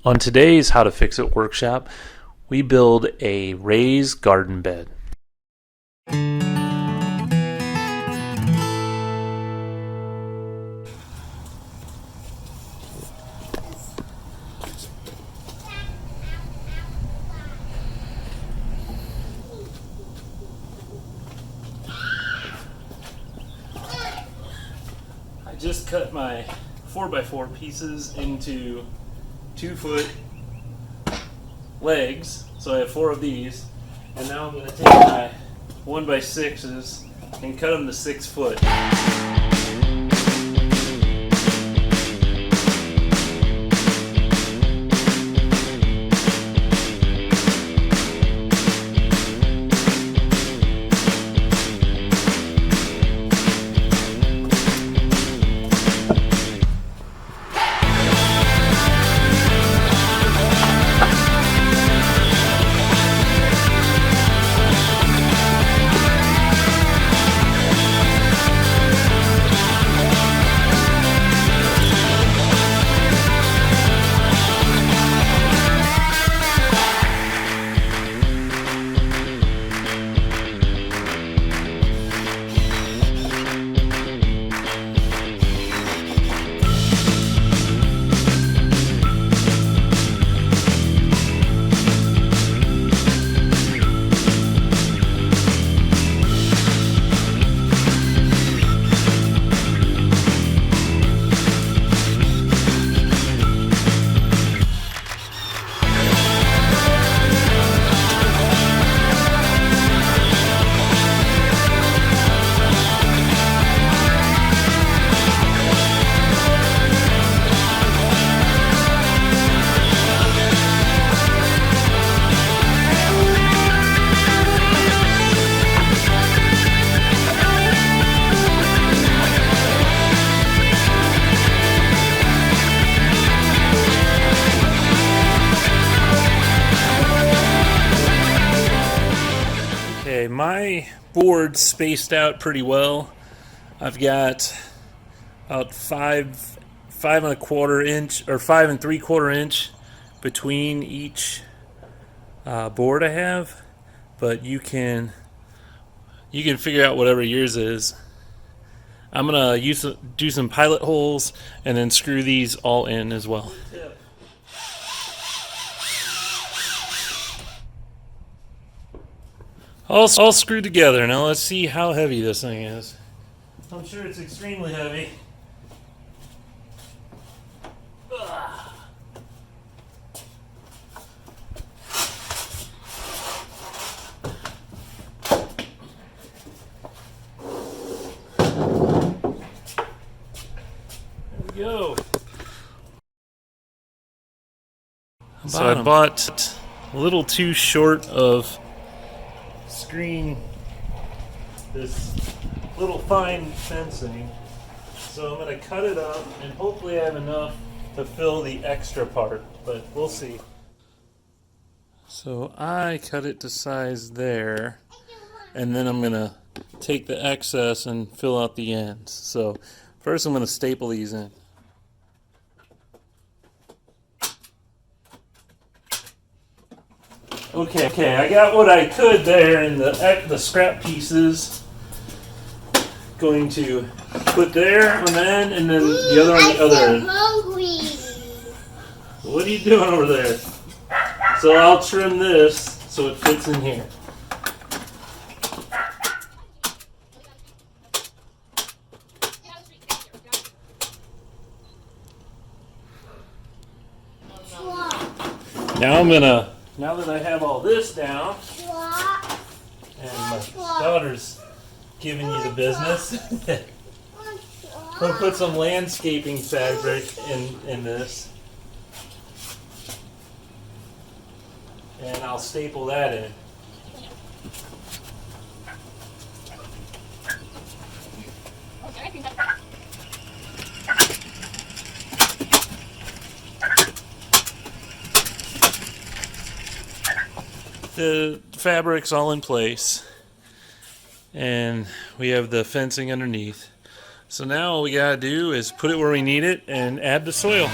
On today's How to Fix It workshop, we build a raised garden bed. I just cut my 4x4 pieces into 2-foot legs, so I have 4 of these, and now I'm going to take my 1x6s and cut them to 6 foot. Okay, my board's spaced out pretty well. I've got about 5.25 inch or 5 3/4 inch between each board I have, but you can figure out whatever yours is. I'm gonna do some pilot holes and then screw these all in as well. All screwed together. Now let's see how heavy this thing is. I'm sure it's extremely heavy. There we go. So I bought a little too short of screen this little fine fencing, so I'm going to cut it up and hopefully I have enough to fill the extra part, but we'll see. So I cut it to size there, and then I'm going to take the excess and fill out the ends. So first I'm going to staple these in. Okay, I got what I could there in the scrap pieces. Going to put there on the end, and then the other on the other end. What are you doing over there? So I'll trim this so it fits in here. Now that I have all this down, and my daughter's giving you the business, we'll put some landscaping fabric in this, and I'll staple that in. The fabric's all in place, and we have the fencing underneath. So now all we gotta do is put it where we need it and add the soil.